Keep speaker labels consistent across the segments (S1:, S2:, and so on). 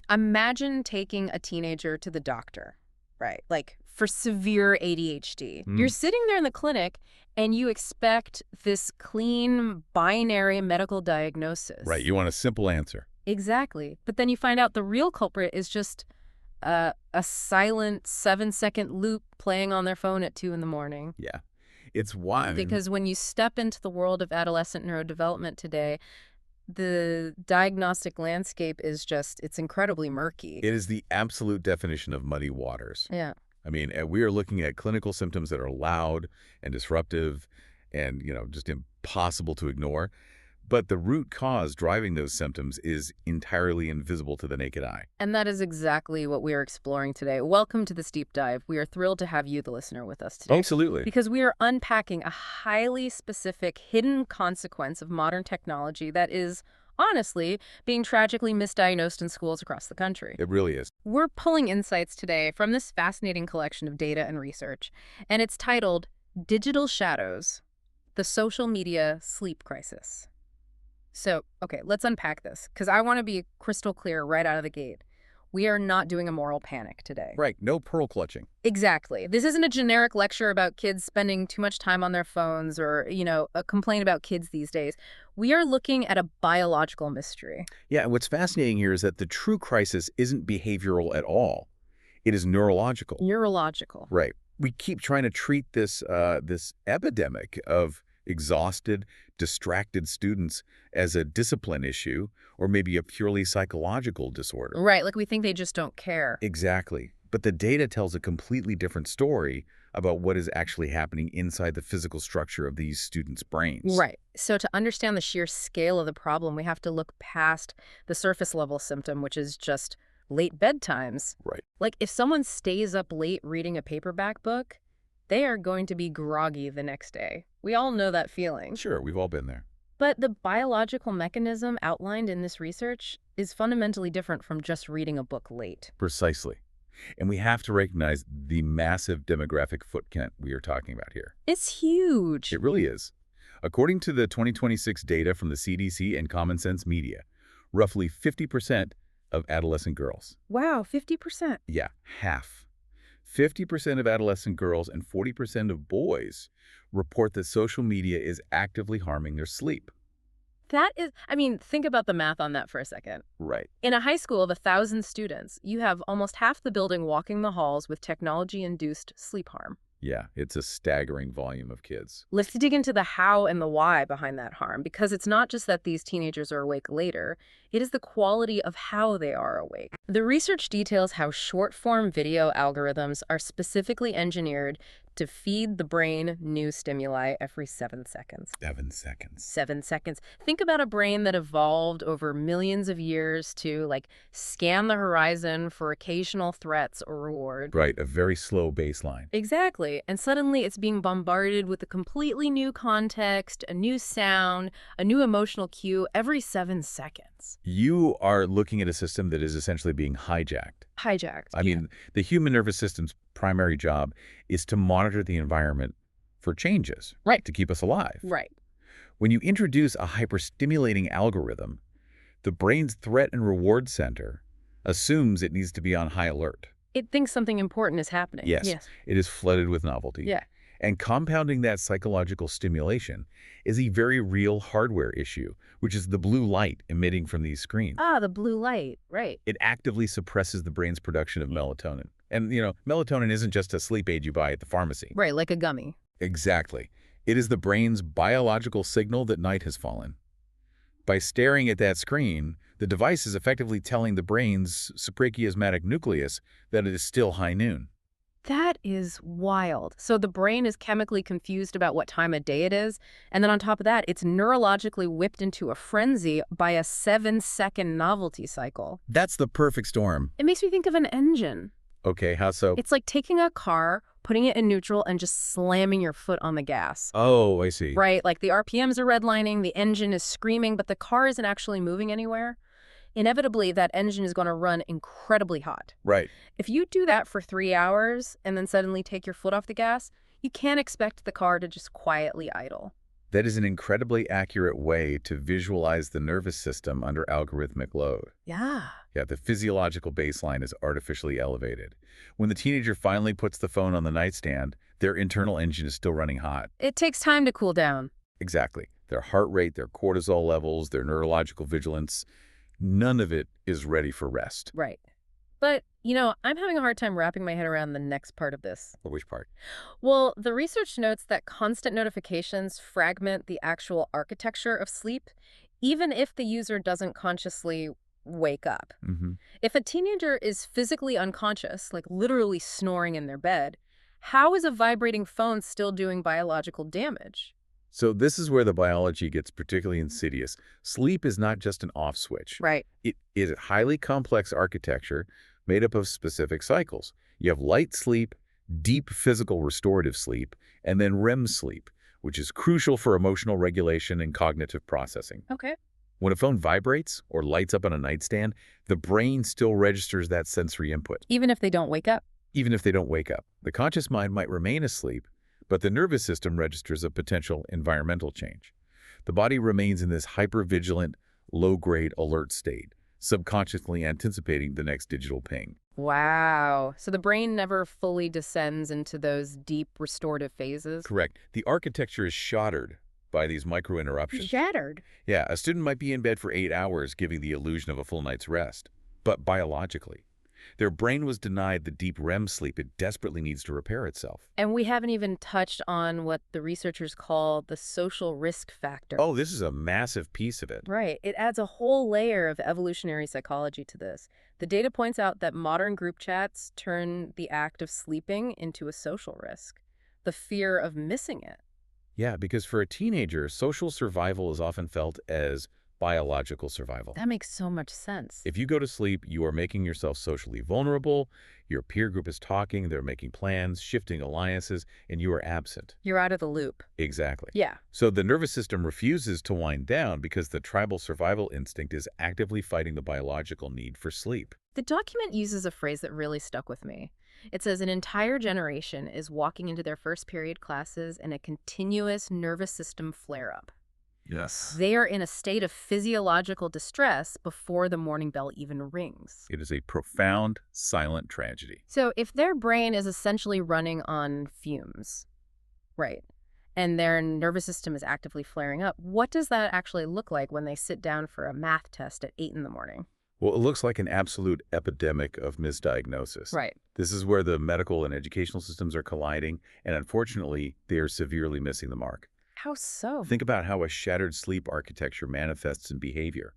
S1: Imagine taking a teenager to the doctor, right? Like for severe ADHD. You're sitting there in the clinic and you expect this clean, binary medical diagnosis.
S2: Right, you want a simple answer.
S1: Exactly. But then you find out the real culprit is just a silent 7-second loop playing on their phone at 2 in the morning.
S2: Yeah, it's why.
S1: Because when you step into the world of adolescent neurodevelopment today, the diagnostic landscape is just, it's incredibly murky.
S2: It is the absolute definition of muddy waters.
S1: Yeah.
S2: I mean, we are looking at clinical symptoms that are loud and disruptive and, just impossible to ignore. But the root cause driving those symptoms is entirely invisible to the naked eye.
S1: And that is exactly what we are exploring today. Welcome to this deep dive. We are thrilled to have you, the listener, with us today.
S2: Absolutely.
S1: Because we are unpacking a highly specific hidden consequence of modern technology that is, honestly, being tragically misdiagnosed in schools across the country.
S2: It really is.
S1: We're pulling insights today from this fascinating collection of data and research, and it's titled Digital Shadows, the Social Media Sleep Crisis. So, okay, let's unpack this, because I want to be crystal clear right out of the gate. We are not doing a moral panic today.
S2: Right, no pearl clutching.
S1: Exactly. This isn't a generic lecture about kids spending too much time on their phones or, a complaint about kids these days. We are looking at a biological mystery.
S2: Yeah, and what's fascinating here is that the true crisis isn't behavioral at all. It is neurological.
S1: Neurological.
S2: Right. We keep trying to treat this epidemic of exhausted, distracted students as a discipline issue or maybe a purely psychological disorder.
S1: Right, like we think they just don't care.
S2: Exactly. But the data tells a completely different story about what is actually happening inside the physical structure of these students' brains.
S1: Right. So to understand the sheer scale of the problem, we have to look past the surface level symptom, which is just late bedtimes.
S2: Right.
S1: Like if someone stays up late reading a paperback book, they are going to be groggy the next day. We all know that feeling.
S2: Sure, we've all been there.
S1: But the biological mechanism outlined in this research is fundamentally different from just reading a book late.
S2: Precisely. And we have to recognize the massive demographic footprint we are talking about here.
S1: It's huge.
S2: It really is. According to the 2026 data from the CDC and Common Sense Media, roughly 50% of adolescent girls.
S1: Wow, 50%.
S2: Yeah, half. 50% of adolescent girls and 40% of boys report that social media is actively harming their sleep.
S1: That is, think about the math on that for a second.
S2: Right.
S1: In a high school of 1,000 students, you have almost half the building walking the halls with technology-induced sleep harm.
S2: Yeah, it's a staggering volume of kids.
S1: Let's dig into the how and the why behind that harm, because it's not just that these teenagers are awake later, it is the quality of how they are awake. The research details how short-form video algorithms are specifically engineered to feed the brain new stimuli every 7 seconds.
S2: 7 seconds.
S1: 7 seconds. Think about a brain that evolved over millions of years to, scan the horizon for occasional threats or reward.
S2: Right, a very slow baseline.
S1: Exactly. And suddenly it's being bombarded with a completely new context, a new sound, a new emotional cue every 7 seconds.
S2: You are looking at a system that is essentially being hijacked.
S1: Hijacked.
S2: I mean, the human nervous system's primary job is to monitor the environment for changes.
S1: Right.
S2: To keep us alive.
S1: Right.
S2: When you introduce a hyperstimulating algorithm, the brain's threat and reward center assumes it needs to be on high alert.
S1: It thinks something important is happening.
S2: Yes. It is flooded with novelty.
S1: Yeah.
S2: And compounding that psychological stimulation is a very real hardware issue, which is the blue light emitting from these screens.
S1: Ah, the blue light. Right.
S2: It actively suppresses the brain's production of melatonin. And, melatonin isn't just a sleep aid you buy at the pharmacy.
S1: Right, like a gummy.
S2: Exactly. It is the brain's biological signal that night has fallen. By staring at that screen, the device is effectively telling the brain's suprachiasmatic nucleus that it is still high noon.
S1: That is wild. So the brain is chemically confused about what time of day it is, and then on top of that, it's neurologically whipped into a frenzy by a 7-second novelty cycle.
S2: That's the perfect storm.
S1: It makes me think of an engine.
S2: Okay, how so?
S1: It's like taking a car, putting it in neutral, and just slamming your foot on the gas.
S2: Oh, I see.
S1: Right, like the RPMs are redlining, the engine is screaming, but the car isn't actually moving anywhere. Inevitably, that engine is going to run incredibly hot.
S2: Right.
S1: If you do that for 3 hours and then suddenly take your foot off the gas, you can't expect the car to just quietly idle.
S2: That is an incredibly accurate way to visualize the nervous system under algorithmic load.
S1: Yeah.
S2: Yeah, the physiological baseline is artificially elevated. When the teenager finally puts the phone on the nightstand, their internal engine is still running hot.
S1: It takes time to cool down.
S2: Exactly. Their heart rate, their cortisol levels, their neurological vigilance, none of it is ready for rest.
S1: Right. But, I'm having a hard time wrapping my head around the next part of this.
S2: Or which part?
S1: Well, the research notes that constant notifications fragment the actual architecture of sleep, even if the user doesn't consciously wake up.
S2: Mm-hmm.
S1: If a teenager is physically unconscious, like literally snoring in their bed, how is a vibrating phone still doing biological damage?
S2: So this is where the biology gets particularly insidious. Sleep is not just an off switch.
S1: Right.
S2: It is a highly complex architecture made up of specific cycles. You have light sleep, deep physical restorative sleep, and then REM sleep, which is crucial for emotional regulation and cognitive processing.
S1: Okay.
S2: When a phone vibrates or lights up on a nightstand, the brain still registers that sensory input,
S1: Even if they don't wake up?
S2: even if they don't wake up. The conscious mind might remain asleep, but the nervous system registers a potential environmental change. The body remains in this hypervigilant, low-grade alert state, subconsciously anticipating the next digital ping.
S1: Wow. So the brain never fully descends into those deep restorative phases?
S2: Correct. The architecture is shattered by these micro-interruptions.
S1: Shattered.
S2: Yeah, a student might be in bed for 8 hours, giving the illusion of a full night's rest. But biologically, their brain was denied the deep REM sleep it desperately needs to repair itself.
S1: And we haven't even touched on what the researchers call the social risk factor.
S2: Oh, this is a massive piece of it.
S1: Right. It adds a whole layer of evolutionary psychology to this. The data points out that modern group chats turn the act of sleeping into a social risk, the fear of missing it.
S2: Yeah, because for a teenager, social survival is often felt as biological survival.
S1: That makes so much sense.
S2: If you go to sleep, you are making yourself socially vulnerable, your peer group is talking, they're making plans, shifting alliances, and you are absent.
S1: You're out of the loop.
S2: Exactly.
S1: Yeah.
S2: So the nervous system refuses to wind down because the tribal survival instinct is actively fighting the biological need for sleep.
S1: The document uses a phrase that really stuck with me. It says an entire generation is walking into their first period classes in a continuous nervous system flare-up.
S2: Yes.
S1: They are in a state of physiological distress before the morning bell even rings.
S2: It is a profound, silent tragedy.
S1: So if their brain is essentially running on fumes, right, and their nervous system is actively flaring up, what does that actually look like when they sit down for a math test at 8 in the morning?
S2: Well, it looks like an absolute epidemic of misdiagnosis.
S1: Right.
S2: This is where the medical and educational systems are colliding, and unfortunately, they are severely missing the mark.
S1: How so?
S2: Think about how a shattered sleep architecture manifests in behavior.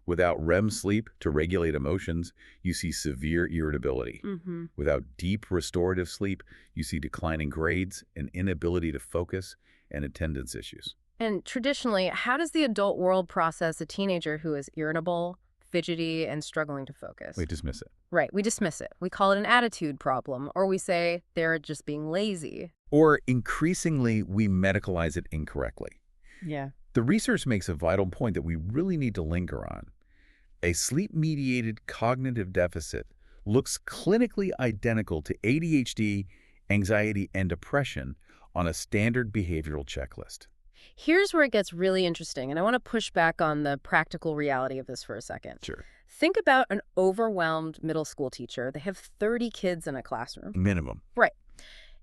S2: Without REM sleep to regulate emotions, you see severe irritability.
S1: Mm-hmm.
S2: Without deep restorative sleep, you see declining grades, an inability to focus, and attendance issues.
S1: And traditionally, how does the adult world process a teenager who is irritable, fidgety, and struggling to focus?
S2: We dismiss it.
S1: Right, we dismiss it. We call it an attitude problem, or we say they're just being lazy.
S2: Or increasingly, we medicalize it incorrectly.
S1: Yeah.
S2: The research makes a vital point that we really need to linger on. A sleep-mediated cognitive deficit looks clinically identical to ADHD, anxiety, and depression on a standard behavioral checklist.
S1: Here's where it gets really interesting, and I want to push back on the practical reality of this for a second.
S2: Sure.
S1: Think about an overwhelmed middle school teacher. They have 30 kids in a classroom.
S2: Minimum.
S1: Right.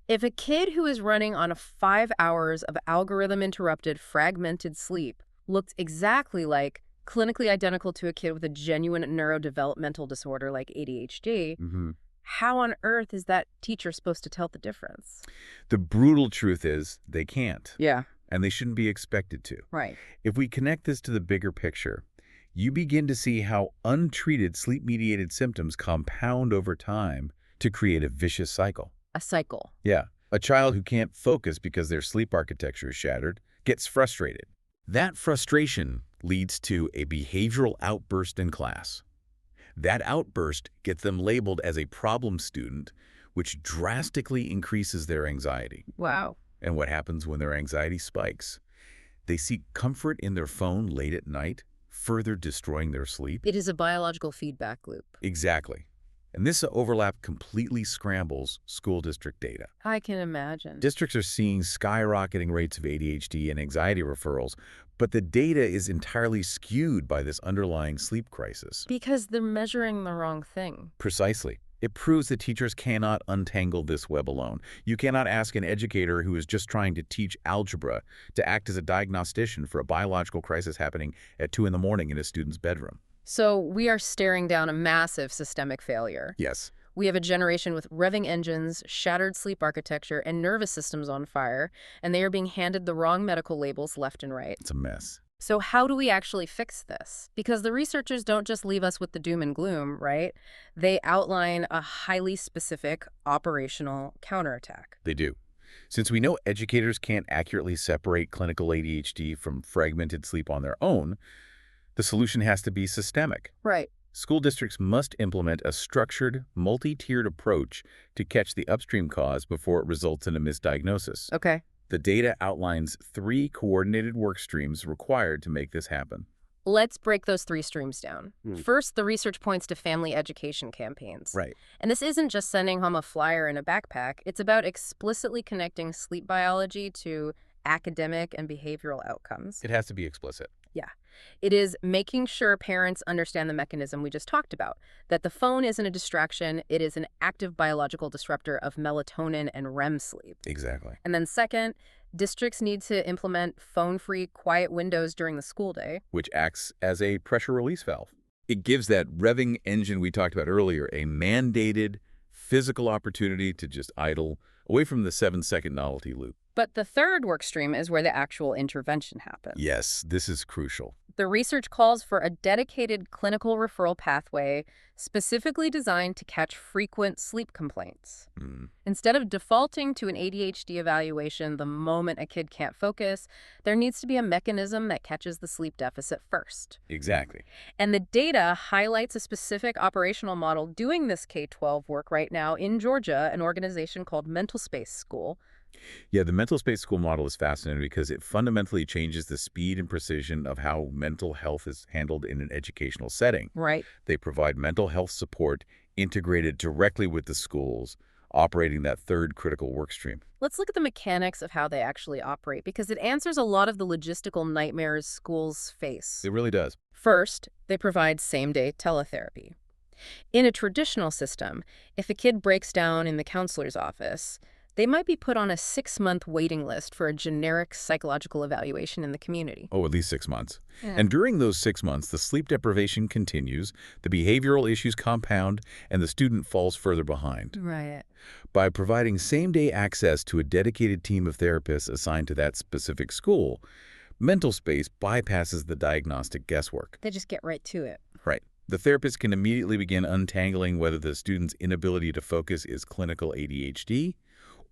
S1: If a kid who is running on 5 hours of algorithm-interrupted, fragmented sleep looked exactly like, clinically identical to a kid with a genuine neurodevelopmental disorder like ADHD, how on earth is that teacher supposed to tell the difference?
S2: The brutal truth is they can't.
S1: Yeah.
S2: And they shouldn't be expected to.
S1: Right.
S2: If we connect this to the bigger picture, you begin to see how untreated sleep-mediated symptoms compound over time to create a vicious cycle.
S1: A cycle.
S2: Yeah. A child who can't focus because their sleep architecture is shattered gets frustrated. That frustration leads to a behavioral outburst in class. That outburst gets them labeled as a problem student, which drastically increases their anxiety.
S1: Wow.
S2: And what happens when their anxiety spikes? They seek comfort in their phone late at night, further destroying their sleep.
S1: It is a biological feedback loop.
S2: Exactly. And this overlap completely scrambles school district data.
S1: I can imagine.
S2: Districts are seeing skyrocketing rates of ADHD and anxiety referrals, But the data is entirely skewed by this underlying sleep crisis.
S1: Because they're measuring the wrong thing.
S2: Precisely. It proves that teachers cannot untangle this web alone. You cannot ask an educator who is just trying to teach algebra to act as a diagnostician for a biological crisis happening at 2 in the morning in a student's bedroom.
S1: So we are staring down a massive systemic failure.
S2: Yes.
S1: We have a generation with revving engines, shattered sleep architecture, and nervous systems on fire, and they are being handed the wrong medical labels left and right.
S2: It's a mess.
S1: So how do we actually fix this? Because the researchers don't just leave us with the doom and gloom, right? They outline a highly specific operational counterattack.
S2: They do. Since we know educators can't accurately separate clinical ADHD from fragmented sleep on their own, the solution has to be systemic.
S1: Right.
S2: School districts must implement a structured, multi-tiered approach to catch the upstream cause before it results in a misdiagnosis.
S1: Okay.
S2: The data outlines 3 coordinated work streams required to make this happen.
S1: Let's break those 3 streams down. First, the research points to family education campaigns.
S2: Right.
S1: And this isn't just sending home a flyer in a backpack. It's about explicitly connecting sleep biology to academic and behavioral outcomes.
S2: It has to be explicit.
S1: Yeah. It is making sure parents understand the mechanism we just talked about, that the phone isn't a distraction, it is an active biological disruptor of melatonin and REM sleep.
S2: Exactly.
S1: And then second, districts need to implement phone-free quiet windows during the school day.
S2: Which acts as a pressure release valve. It gives that revving engine we talked about earlier a mandated physical opportunity to just idle away from the 7-second novelty loop.
S1: But the third work stream is where the actual intervention happens.
S2: Yes, this is crucial.
S1: The research calls for a dedicated clinical referral pathway specifically designed to catch frequent sleep complaints. Instead of defaulting to an ADHD evaluation the moment a kid can't focus, there needs to be a mechanism that catches the sleep deficit first.
S2: Exactly.
S1: And the data highlights a specific operational model doing this K-12 work right now in Georgia, an organization called MentalSpace School.
S2: Yeah, the MentalSpace school model is fascinating because it fundamentally changes the speed and precision of how mental health is handled in an educational setting.
S1: Right.
S2: They provide mental health support integrated directly with the schools, operating that third critical work stream.
S1: Let's look at the mechanics of how they actually operate, because it answers a lot of the logistical nightmares schools face.
S2: It really does.
S1: First, they provide same-day teletherapy. In a traditional system, if a kid breaks down in the counselor's office, they might be put on a 6-month waiting list for a generic psychological evaluation in the community.
S2: Oh, at least 6 months.
S1: Yeah.
S2: And during those 6 months, the sleep deprivation continues, the behavioral issues compound, and the student falls further behind.
S1: Right.
S2: By providing same-day access to a dedicated team of therapists assigned to that specific school, MentalSpace bypasses the diagnostic guesswork.
S1: They just get right to it.
S2: Right. The therapist can immediately begin untangling whether the student's inability to focus is clinical ADHD,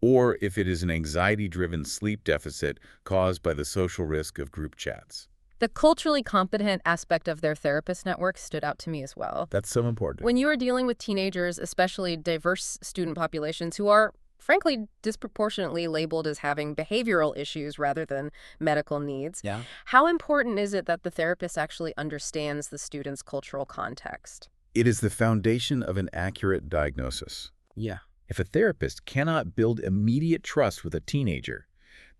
S2: or if it is an anxiety-driven sleep deficit caused by the social risk of group chats.
S1: The culturally competent aspect of their therapist network stood out to me as well.
S2: That's so important.
S1: When you are dealing with teenagers, especially diverse student populations who are, frankly, disproportionately labeled as having behavioral issues rather than medical needs, how important is it that the therapist actually understands the student's cultural context?
S2: It is the foundation of an accurate diagnosis.
S1: Yeah.
S2: If a therapist cannot build immediate trust with a teenager,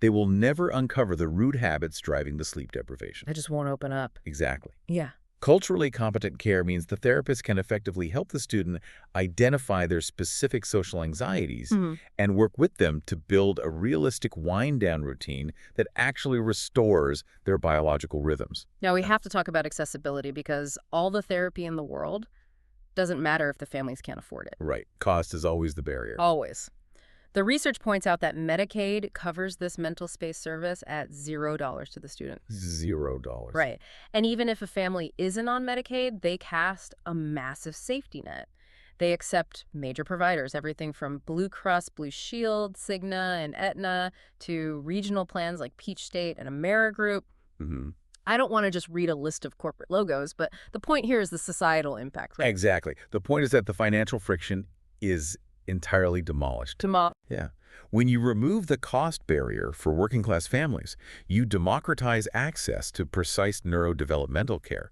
S2: they will never uncover the root habits driving the sleep deprivation.
S1: I just won't open up.
S2: Exactly.
S1: Yeah.
S2: Culturally competent care means the therapist can effectively help the student identify their specific social anxieties and work with them to build a realistic wind-down routine that actually restores their biological rhythms.
S1: Now, we have to talk about accessibility, because all the therapy in the world doesn't matter if the families can't afford it.
S2: Right. Cost is always the barrier.
S1: Always. The research points out that Medicaid covers this MentalSpace service at $0 to the student.
S2: $0.
S1: Right. And even if a family isn't on Medicaid, they cast a massive safety net. They accept major providers, everything from Blue Cross Blue Shield, Cigna, and Aetna, to regional plans like Peach State and Amerigroup. I don't want to just read a list of corporate logos, but the point here is the societal impact. Right?
S2: Exactly. The point is that the financial friction is entirely demolished. Yeah. When you remove the cost barrier for working-class families, you democratize access to precise neurodevelopmental care.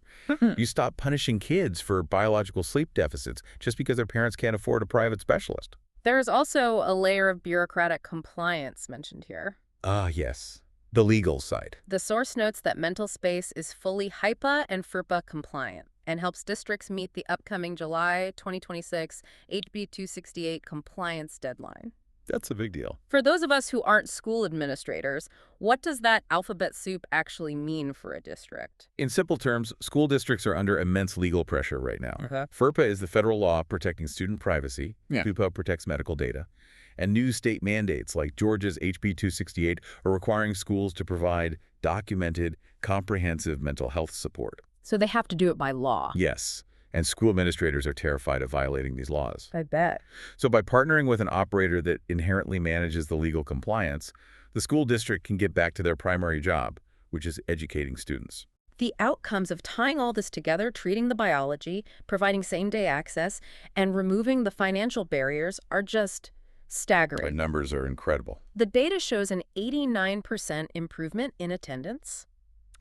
S2: You stop punishing kids for biological sleep deficits just because their parents can't afford a private specialist.
S1: There is also a layer of bureaucratic compliance mentioned here.
S2: Yes. The legal side.
S1: The source notes that MentalSpace is fully HIPAA and FERPA compliant and helps districts meet the upcoming July 2026 HB 268 compliance deadline.
S2: That's a big deal.
S1: For those of us who aren't school administrators, what does that alphabet soup actually mean for a district?
S2: In simple terms, school districts are under immense legal pressure right now.
S1: Okay.
S2: FERPA is the federal law protecting student privacy.
S3: Yeah.
S2: FUPA protects medical data. And new state mandates like Georgia's HB 268 are requiring schools to provide documented, comprehensive mental health support.
S1: So they have to do it by law.
S2: Yes, and school administrators are terrified of violating these laws.
S1: I bet.
S2: So by partnering with an operator that inherently manages the legal compliance, the school district can get back to their primary job, which is educating students.
S1: The outcomes of tying all this together, treating the biology, providing same-day access, and removing the financial barriers are just
S2: The
S1: staggering.
S2: numbers are incredible.
S1: The data shows an 89% improvement in attendance,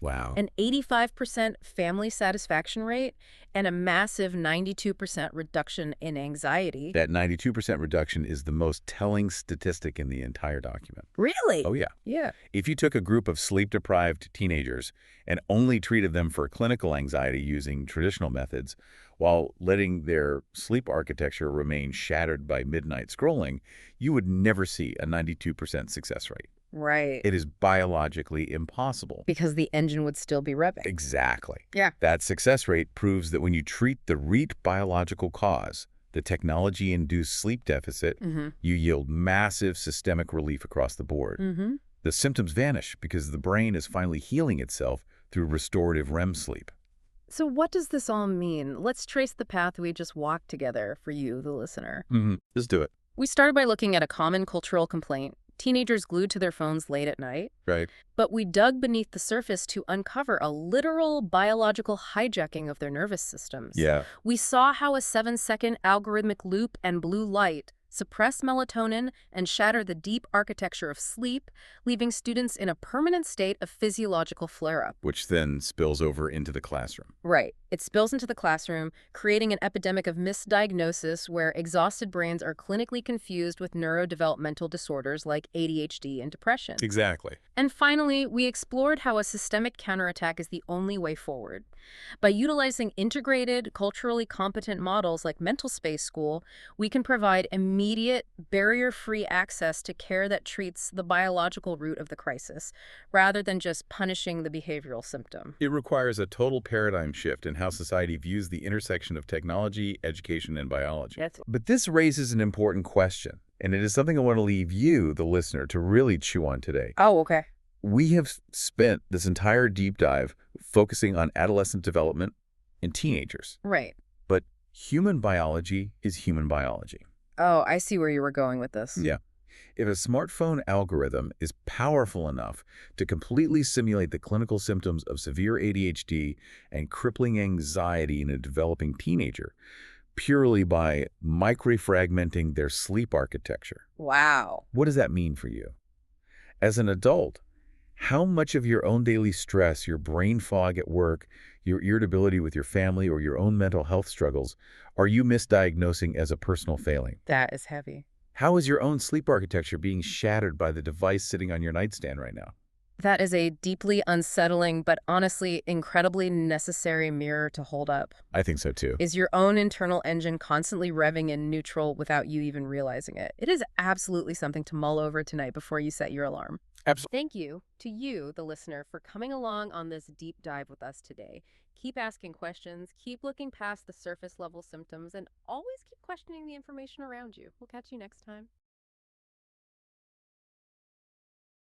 S2: Wow.
S1: an 85% family satisfaction rate, and a massive 92% reduction in anxiety.
S2: That 92% reduction is the most telling statistic in the entire document.
S1: Really?
S2: Oh, yeah.
S1: Yeah.
S2: If you took a group of sleep-deprived teenagers and only treated them for clinical anxiety using traditional methods, while letting their sleep architecture remain shattered by midnight scrolling, you would never see a 92% success rate.
S1: Right.
S2: It is biologically impossible.
S1: Because the engine would still be revving.
S2: Exactly.
S1: Yeah.
S2: That success rate proves that when you treat the root biological cause, the technology-induced sleep deficit, you yield massive systemic relief across the board. The symptoms vanish because the brain is finally healing itself through restorative REM sleep.
S1: So what does this all mean? Let's trace the path we just walked together for you, the listener.
S2: Let's do it.
S1: We started by looking at a common cultural complaint, teenagers glued to their phones late at night.
S2: Right.
S1: But we dug beneath the surface to uncover a literal biological hijacking of their nervous systems.
S2: Yeah.
S1: We saw how a 7-second algorithmic loop and blue light suppress melatonin and shatter the deep architecture of sleep, leaving students in a permanent state of physiological flare-up.
S2: Which then spills over into the classroom.
S1: Right. It spills into the classroom, creating an epidemic of misdiagnosis where exhausted brains are clinically confused with neurodevelopmental disorders like ADHD and depression.
S2: Exactly.
S1: And finally, we explored how a systemic counterattack is the only way forward. By utilizing integrated, culturally competent models like MentalSpace School, we can provide immediate, barrier-free access to care that treats the biological root of the crisis, rather than just punishing the behavioral symptom.
S2: It requires a total paradigm shift in how society views the intersection of technology, education, and biology. But this raises an important question, and it is something I want to leave you, the listener, to really chew on today.
S1: Oh, okay.
S2: We have spent this entire deep dive focusing on adolescent development and teenagers.
S1: Right.
S2: But human biology is human biology.
S1: Oh, I see where you were going with this.
S2: Yeah. If a smartphone algorithm is powerful enough to completely simulate the clinical symptoms of severe ADHD and crippling anxiety in a developing teenager, purely by microfragmenting their sleep architecture,
S1: Wow.
S2: what does that mean for you? As an adult, how much of your own daily stress, your brain fog at work, your irritability with your family, or your own mental health struggles are you misdiagnosing as a personal failing?
S1: That is heavy.
S2: How is your own sleep architecture being shattered by the device sitting on your nightstand right now?
S1: That is a deeply unsettling, but honestly incredibly necessary mirror to hold up.
S2: I think so too.
S1: Is your own internal engine constantly revving in neutral without you even realizing it? It is absolutely something to mull over tonight before you set your alarm.
S2: Absolutely.
S1: Thank you to you, the listener, for coming along on this deep dive with us today. Keep asking questions, keep looking past the surface level symptoms, and always keep questioning the information around you. We'll catch you next time.